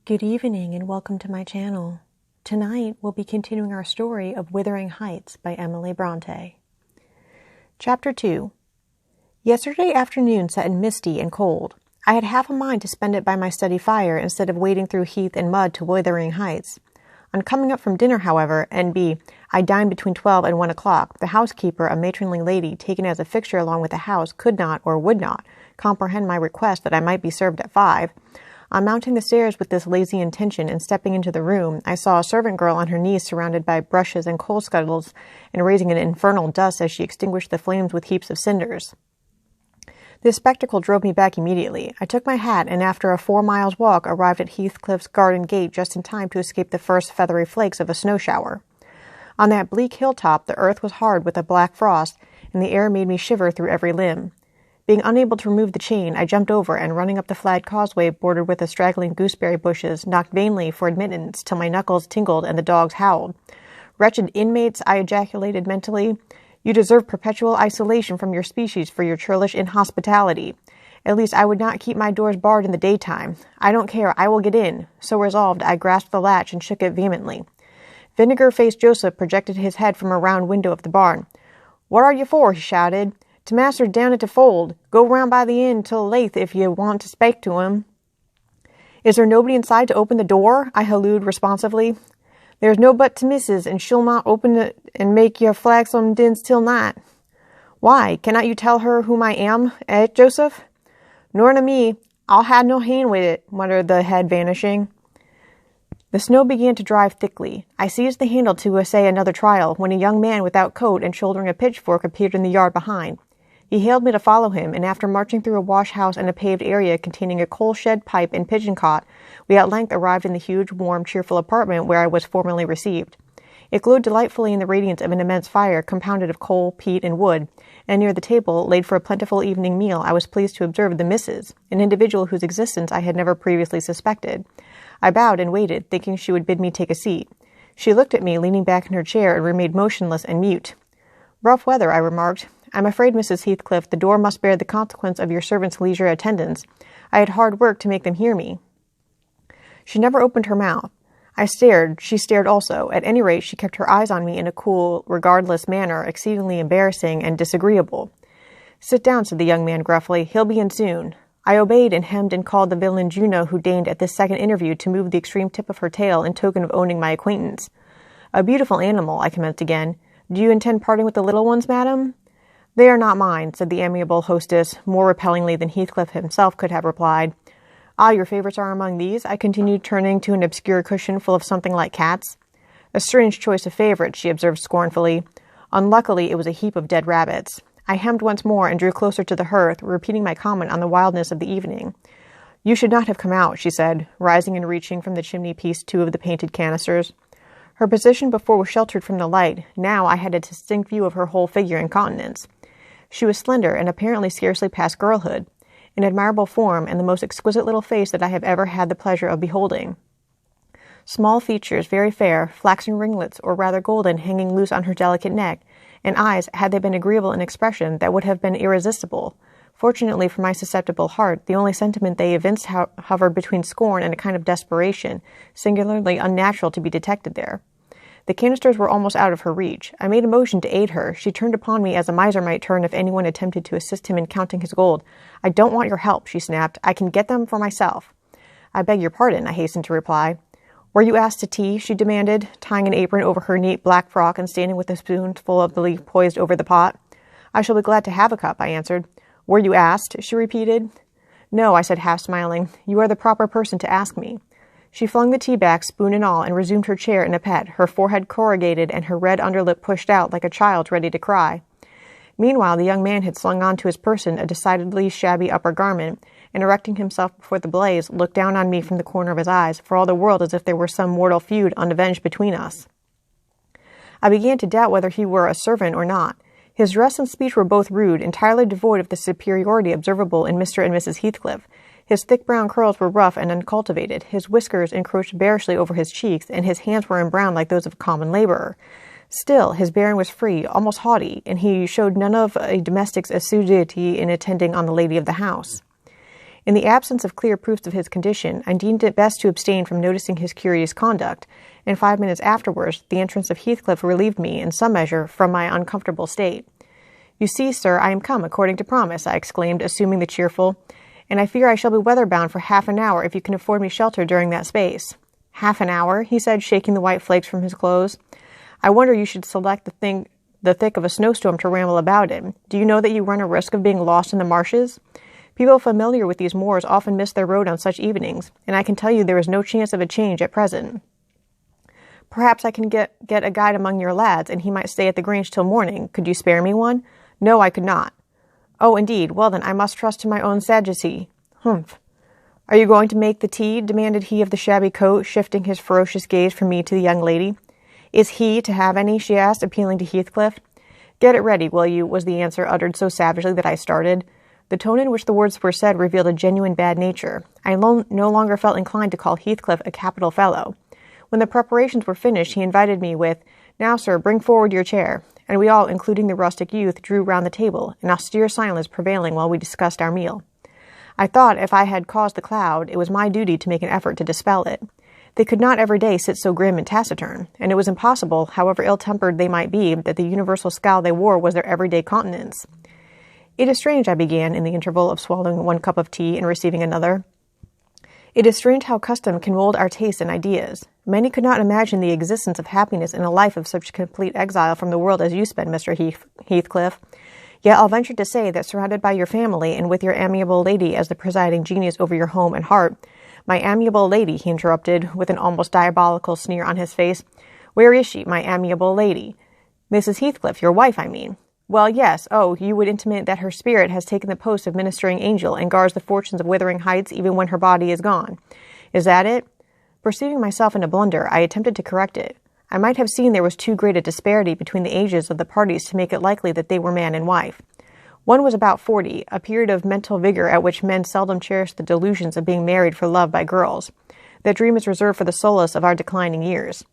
Good evening and welcome to my channel. Tonight we'll be continuing our story of Wuthering Heights by Emily Bronte. Chapter 2. Yesterday afternoon set in misty and cold. I had half a mind to spend it by my study fire instead of wading through heath and mud to Wuthering Heights. On coming up from dinner, however, N.B., I dined between 12 and 1 o'clock, the housekeeper, a matronly lady taken as a fixture along with the house, could not, or would not, comprehend my request that I might be served at 5. On mounting the stairs with this lazy intention and stepping into the room, I saw a servant girl on her knees surrounded by brushes and coal scuttles and raising an infernal dust as she extinguished the flames with heaps of cinders. This spectacle drove me back immediately. I took my hat and after a 4 miles walk arrived at Heathcliff's garden gate just in time to escape the first feathery flakes of a snow shower. On that bleak hilltop the earth was hard with a black frost, and the air made me shiver through every limb. Being unable to remove the chain, I jumped over and, running up the flat causeway bordered with the straggling gooseberry bushes, knocked vainly for admittance till my knuckles tingled and the dogs howled. "Wretched inmates," I ejaculated mentally, "you deserve perpetual isolation from your species for your churlish inhospitality. At least I would not keep my doors barred in the daytime. I don't care, I will get in." So resolved, I grasped the latch and shook it vehemently. Vinegar-faced Joseph projected his head from a round window of the barn. "What are you for?" he shouted. "To master's down at the fold. Go round by the inn till Lathe if you want to spake to him." "Is there nobody inside to open the door?" I hallooed responsively. "There's no but to missus, and she'll not open it and make your flagsome dins till night." "Why, cannot you tell her whom I am, Joseph?" "Nor to me. I'll have no hand with it," muttered the head, vanishing. The snow began to drive thickly. I seized the handle to essay another trial, when a young man without coat and shouldering a pitchfork appeared in the yard behind. He hailed me to follow him, and after marching through a wash-house and a paved area containing a coal-shed, pipe, and pigeon-cot, we at length arrived in the huge, warm, cheerful apartment where I was formerly received. It glowed delightfully in the radiance of an immense fire compounded of coal, peat, and wood, and near the table, laid for a plentiful evening meal, I was pleased to observe the Missus, an individual whose existence I had never previously suspected. I bowed and waited, thinking she would bid me take a seat. She looked at me, leaning back in her chair, and remained motionless and mute. "Rough weather," I remarked. "I'm afraid, Mrs. Heathcliff, the door must bear the consequence of your servant's leisure attendance. I had hard work to make them hear me." She never opened her mouth. I stared. She stared also. At any rate, she kept her eyes on me in a cool, regardless manner, exceedingly embarrassing and disagreeable. "Sit down," said the young man gruffly. "He'll be in soon." I obeyed and hemmed and called the villain Juno, who deigned at this second interview to move the extreme tip of her tail in token of owning my acquaintance. "A beautiful animal," I commenced again. "Do you intend parting with the little ones, madam?" "They are not mine," said the amiable hostess, more repellingly than Heathcliff himself could have replied. "Ah, your favorites are among these?" I continued, turning to an obscure cushion full of something like cats. "A strange choice of favorites," she observed scornfully. Unluckily, it was a heap of dead rabbits. I hemmed once more and drew closer to the hearth, repeating my comment on the wildness of the evening. "You should not have come out," she said, rising and reaching from the chimney-piece 2 of the painted canisters. Her position before was sheltered from the light. Now I had a distinct view of her whole figure and countenance. She was slender and apparently scarcely past girlhood, an admirable form, and the most exquisite little face that I have ever had the pleasure of beholding. Small features, very fair, flaxen ringlets, or rather golden, hanging loose on her delicate neck, and eyes, had they been agreeable in expression, that would have been irresistible. Fortunately for my susceptible heart, the only sentiment they evinced hovered between scorn and a kind of desperation, singularly unnatural to be detected there. The canisters were almost out of her reach. I made a motion to aid her. She turned upon me as a miser might turn if anyone attempted to assist him in counting his gold. "I don't want your help," she snapped. "I can get them for myself." "I beg your pardon," I hastened to reply. "Were you asked to tea?" she demanded, tying an apron over her neat black frock and standing with a spoonful of the leaf poised over the pot. "I shall be glad to have a cup," I answered. "Were you asked?" she repeated. "No," I said, half smiling. "You are the proper person to ask me." She flung the tea back, spoon and all, and resumed her chair in a pet, her forehead corrugated and her red underlip pushed out like a child's ready to cry. Meanwhile, the young man had slung on to his person a decidedly shabby upper garment, and erecting himself before the blaze, looked down on me from the corner of his eyes, for all the world as if there were some mortal feud unavenged between us. I began to doubt whether he were a servant or not. His dress and speech were both rude, entirely devoid of the superiority observable in Mr. and Mrs. Heathcliff. His thick brown curls were rough and uncultivated, his whiskers encroached bearishly over his cheeks, and his hands were embrowned like those of a common laborer. Still, his bearing was free, almost haughty, and he showed none of a domestic's assiduity in attending on the lady of the house. In the absence of clear proofs of his condition, I deemed it best to abstain from noticing his curious conduct, and 5 minutes afterwards the entrance of Heathcliff relieved me, in some measure, from my uncomfortable state. "You see, sir, I am come according to promise," I exclaimed, assuming the cheerful, "and I fear I shall be weather-bound for half an hour if you can afford me shelter during that space." "Half an hour?" he said, shaking the white flakes from his clothes. "I wonder you should select the thick of a snowstorm to ramble about in. Do you know that you run a risk of being lost in the marshes? People familiar with these moors often miss their road on such evenings, and I can tell you there is no chance of a change at present." "Perhaps I can get a guide among your lads, and he might stay at the Grange till morning. Could you spare me one?" "No, I could not." "Oh, indeed. Well, then, I must trust to my own sagacity." "Humph." "Are you going to make the tea?" demanded he of the shabby coat, shifting his ferocious gaze from me to the young lady. "Is he to have any?" she asked, appealing to Heathcliff. "Get it ready, will you?" was the answer, uttered so savagely that I started. The tone in which the words were said revealed a genuine bad nature. I no longer felt inclined to call Heathcliff a capital fellow. When the preparations were finished, he invited me with, "Now, sir, bring forward your chair," and we all, including the rustic youth, drew round the table, an austere silence prevailing while we discussed our meal. I thought if I had caused the cloud, it was my duty to make an effort to dispel it. They could not every day sit so grim and taciturn, and it was impossible, however ill-tempered they might be, that the universal scowl they wore was their everyday countenance. "It is strange," I began, in the interval of swallowing one cup of tea and receiving another. "It is strange how custom can mold our tastes and ideas. Many could not imagine the existence of happiness in a life of such complete exile from the world as you spend, Mr. Heathcliff. Yet I'll venture to say that surrounded by your family and with your amiable lady as the presiding genius over your home and heart—" "My amiable lady," he interrupted, with an almost diabolical sneer on his face. "Where is she, my amiable lady?" "Mrs. Heathcliff, your wife, I mean." "Well, yes. Oh, you would intimate that her spirit has taken the post of ministering angel and guards the fortunes of Wuthering Heights even when her body is gone. Is that it?" Perceiving myself in a blunder, I attempted to correct it. I might have seen there was too great a disparity between the ages of the parties to make it likely that they were man and wife. One was about 40, a period of mental vigor at which men seldom cherish the delusions of being married for love by girls. That dream is reserved for the solace of our declining years.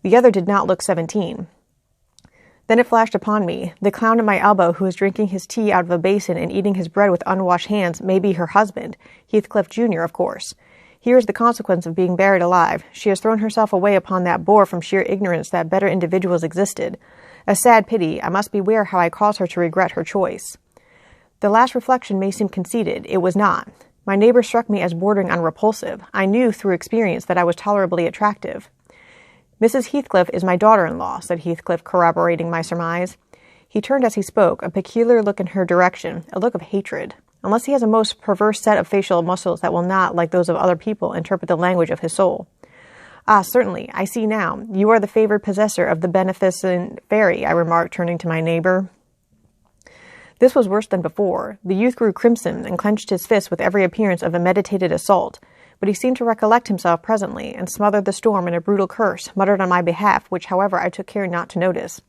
The other did not look 17. Then it flashed upon me. The clown at my elbow who is drinking his tea out of a basin and eating his bread with unwashed hands may be her husband, Heathcliff Jr., of course. Here is the consequence of being buried alive. She has thrown herself away upon that boor from sheer ignorance that better individuals existed. A sad pity. I must beware how I cause her to regret her choice. The last reflection may seem conceited. It was not. My neighbor struck me as bordering on repulsive. I knew through experience that I was tolerably attractive. "Mrs. Heathcliff is my daughter-in-law," said Heathcliff, corroborating my surmise. He turned as he spoke, a peculiar look in her direction, a look of hatred. Unless he has a most perverse set of facial muscles that will not, like those of other people, interpret the language of his soul. "Ah, certainly. I see now. You are the favored possessor of the beneficent fairy," I remarked, turning to my neighbor. This was worse than before. The youth grew crimson and clenched his fist with every appearance of a meditated assault, but he seemed to recollect himself presently, and smothered the storm in a brutal curse, muttered on my behalf, which, however, I took care not to notice.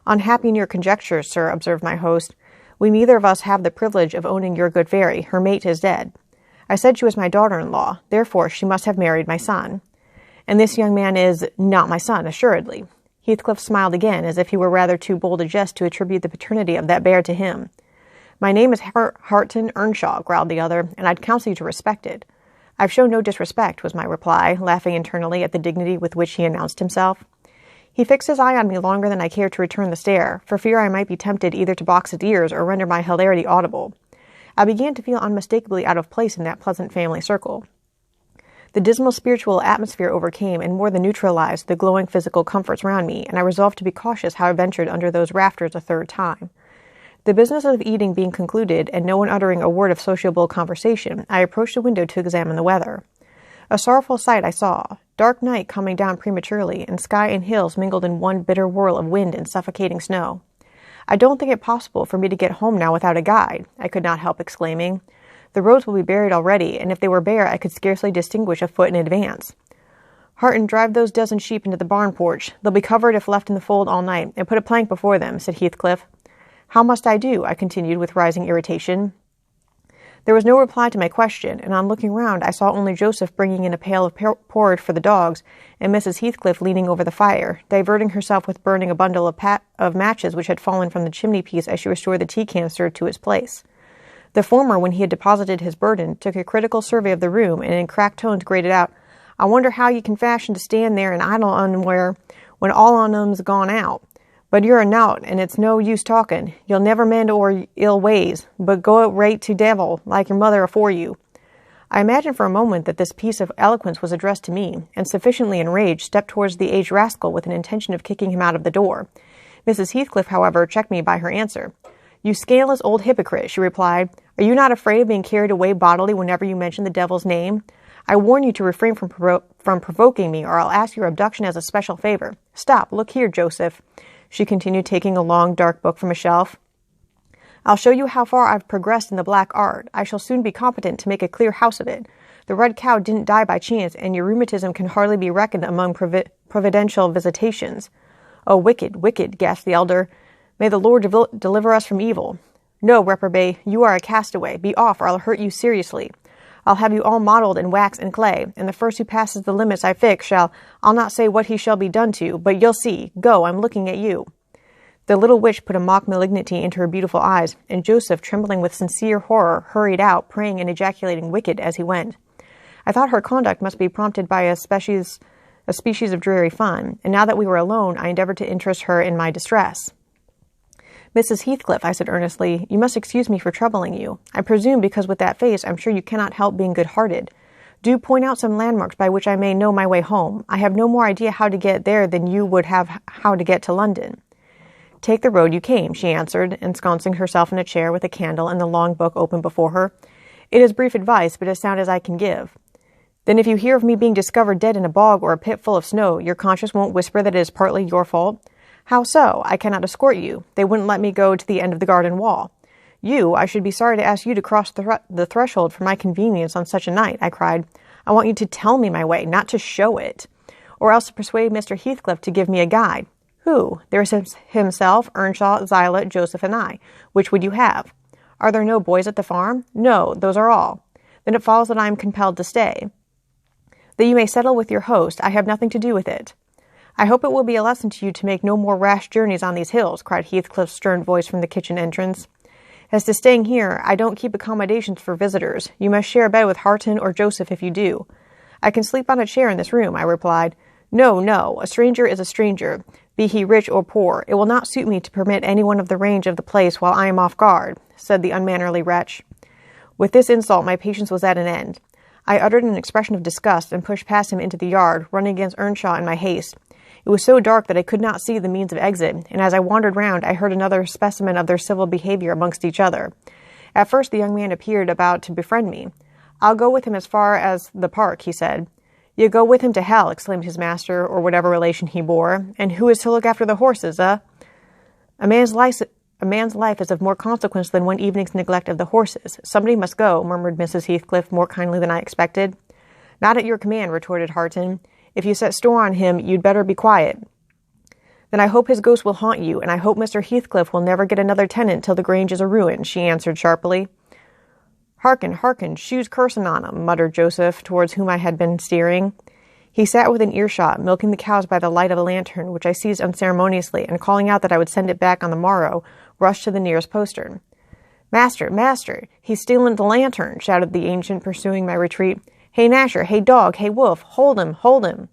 "Unhappy in your conjectures, sir," observed my host. "We neither of us have the privilege of owning your good fairy. Her mate is dead. I said she was my daughter-in-law. Therefore, she must have married my son. And this young man is not my son, assuredly." Heathcliff smiled again, as if he were rather too bold a jest to attribute the paternity of that bear to him. "My name is Harton Earnshaw," growled the other, "and I'd counsel you to respect it." "I've shown no disrespect," was my reply, laughing internally at the dignity with which he announced himself. He fixed his eye on me longer than I cared to return the stare, for fear I might be tempted either to box his ears or render my hilarity audible. I began to feel unmistakably out of place in that pleasant family circle. The dismal spiritual atmosphere overcame and more than neutralized the glowing physical comforts round me, and I resolved to be cautious how I ventured under those rafters a third time. The business of eating being concluded, and no one uttering a word of sociable conversation, I approached the window to examine the weather. A sorrowful sight I saw. Dark night coming down prematurely, and sky and hills mingled in one bitter whirl of wind and suffocating snow. "I don't think it possible for me to get home now without a guide," I could not help exclaiming. "The roads will be buried already, and if they were bare I could scarcely distinguish a foot in advance." "Harton, drive those dozen sheep into the barn porch. They'll be covered if left in the fold all night, and put a plank before them," said Heathcliff. "How must I do?" I continued with rising irritation. There was no reply to my question, and on looking round I saw only Joseph bringing in a pail of porridge for the dogs, and Mrs. Heathcliff leaning over the fire, diverting herself with burning a bundle of matches which had fallen from the chimney-piece as she restored the tea canister to its place. The former, when he had deposited his burden, took a critical survey of the room, and in cracked tones grated out, "I wonder how you can fashion to stand there and idle unwhere when all on 'em's gone out. But you're a nowt, and it's no use talking. You'll never mend o'er ill ways, but go right to devil, like your mother afore you." I imagined for a moment that this piece of eloquence was addressed to me, and sufficiently enraged, stepped towards the aged rascal with an intention of kicking him out of the door. Mrs. Heathcliff, however, checked me by her answer. "You scandalous old hypocrite," she replied, "are you not afraid of being carried away bodily whenever you mention the devil's name? I warn you to refrain from provoking me, or I'll ask your abduction as a special favor. Stop, look here, Joseph," she continued, taking a long, dark book from a shelf. "I'll show you how far I've progressed in the black art. I shall soon be competent to make a clear house of it. The red cow didn't die by chance, and your rheumatism can hardly be reckoned among providential visitations." "Oh, wicked, wicked," gasped the elder. "May the Lord deliver us from evil." "No, reprobate, you are a castaway. Be off, or I'll hurt you seriously. I'll have you all modelled in wax and clay, and the first who passes the limits I fix I'll not say what he shall be done to, but you'll see. Go, I'm looking at you." The little witch put a mock malignity into her beautiful eyes, and Joseph, trembling with sincere horror, hurried out, praying and ejaculating "wicked" as he went. I thought her conduct must be prompted by a species of dreary fun, and now that we were alone, I endeavoured to interest her in my distress. "Mrs. Heathcliff," I said earnestly, "you must excuse me for troubling you. I presume because with that face I'm sure you cannot help being good-hearted. Do point out some landmarks by which I may know my way home. I have no more idea how to get there than you would have how to get to London." "Take the road you came," she answered, ensconcing herself in a chair with a candle and the long book open before her. "It is brief advice, but as sound as I can give." "Then if you hear of me being discovered dead in a bog or a pit full of snow, your conscience won't whisper that it is partly your fault?" "How so? I cannot escort you. They wouldn't let me go to the end of the garden wall." "You? I should be sorry to ask you to cross the threshold for my convenience on such a night," I cried. "I want you to tell me my way, not to show it. Or else to persuade Mr. Heathcliff to give me a guide." "Who?" "There is himself, Earnshaw, Zillah, Joseph, and I. Which would you have?" "Are there no boys at the farm?" "No, those are all." "Then it follows that I am compelled to stay." "That you may settle with your host. I have nothing to do with it." "I hope it will be a lesson to you to make no more rash journeys on these hills," cried Heathcliff's stern voice from the kitchen entrance. "As to staying here, I don't keep accommodations for visitors. You must share a bed with Harton or Joseph if you do." "I can sleep on a chair in this room," I replied. "No, no, a stranger is a stranger, be he rich or poor. It will not suit me to permit anyone of the range of the place while I am off guard," said the unmannerly wretch. With this insult my patience was at an end. I uttered an expression of disgust and pushed past him into the yard, running against Earnshaw in my haste. It was so dark that I could not see the means of exit, and as I wandered round, I heard another specimen of their civil behavior amongst each other. At first the young man appeared about to befriend me. "I'll go with him as far as the park," he said. "You go with him to hell," exclaimed his master, or whatever relation he bore. "And who is to look after the horses, eh?" A man's life is of more consequence than one evening's neglect of the horses. Somebody must go," murmured Mrs. Heathcliff more kindly than I expected. "Not at your command," retorted Harton. "If you set store on him, you'd better be quiet." "Then I hope his ghost will haunt you, and I hope Mr. Heathcliff will never get another tenant till the Grange is a ruin," she answered sharply. "Hearken, hearken, shoes cursin' on 'em," muttered Joseph, towards whom I had been steering. He sat within earshot, milking the cows by the light of a lantern, which I seized unceremoniously, and calling out that I would send it back on the morrow, rushed to the nearest postern. "Master, master, he's stealing the lantern," shouted the ancient, pursuing my retreat. "Hey, Nasher, hey, dog, hey, wolf, hold him, hold him."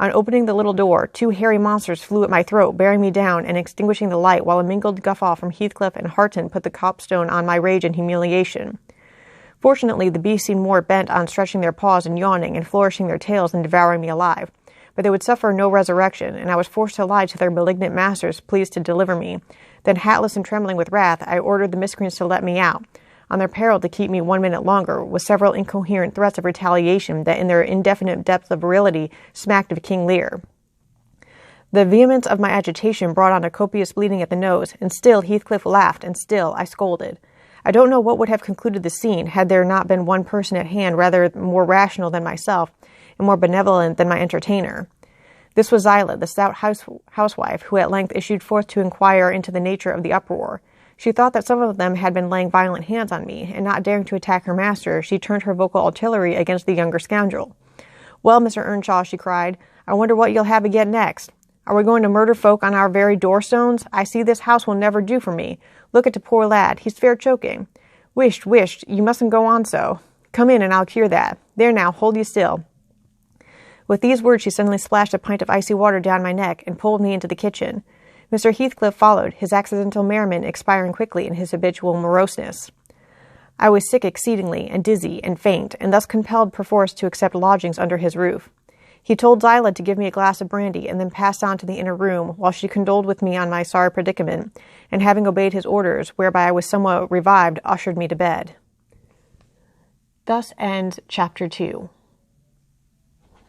On opening the little door, two hairy monsters flew at my throat, bearing me down and extinguishing the light, while a mingled guffaw from Heathcliff and Harton put the copstone on my rage and humiliation. Fortunately, the beasts seemed more bent on stretching their paws and yawning and flourishing their tails than devouring me alive. But they would suffer no resurrection, and I was forced to lie to their malignant masters pleased to deliver me. Then, hatless and trembling with wrath, I ordered the miscreants to let me out, on their peril to keep me 1 minute longer, with several incoherent threats of retaliation that in their indefinite depth of virility smacked of King Lear. The vehemence of my agitation brought on a copious bleeding at the nose, and still Heathcliff laughed, and still I scolded. I don't know what would have concluded the scene had there not been one person at hand rather more rational than myself, and more benevolent than my entertainer. This was Zillah, the stout housewife, who at length issued forth to inquire into the nature of the uproar. She thought that some of them had been laying violent hands on me, and not daring to attack her master, she turned her vocal artillery against the younger scoundrel. "Well, Mr. Earnshaw," she cried, "I wonder what you'll have again next. Are we going to murder folk on our very doorstones? I see this house will never do for me. Look at the poor lad, he's fair choking. Wisht, you mustn't go on so. Come in and I'll cure that. There now, hold you still. With these words she suddenly splashed a pint of icy water down my neck and pulled me into the kitchen. Mr. Heathcliff followed, his accidental merriment expiring quickly in his habitual moroseness. I was sick exceedingly, and dizzy, and faint, and thus compelled perforce to accept lodgings under his roof. He told Zyla to give me a glass of brandy, and then passed on to the inner room, while she condoled with me on my sorry predicament, and having obeyed his orders, whereby I was somewhat revived, ushered me to bed. Thus ends Chapter 2.